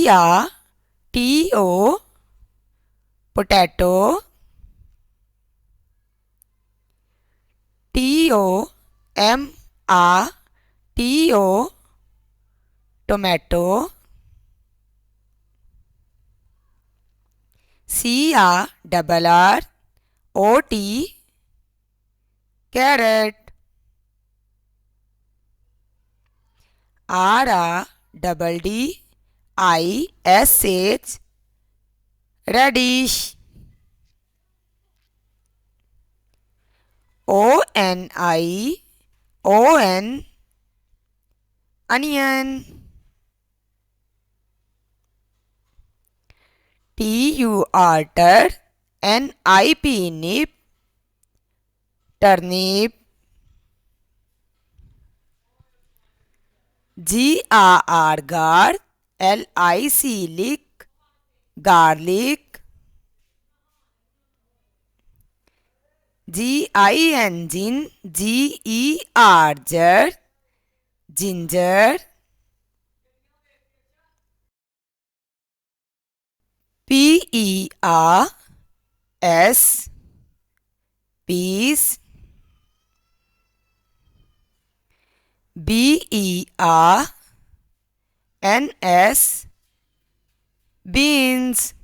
Potato, potato. Tomato, tomato. Carrot, carrot. Radish, radish. Onion, onion. Turnip, turnip. Garlic, garlic. Ginger. Peas, peas. Beans, beans.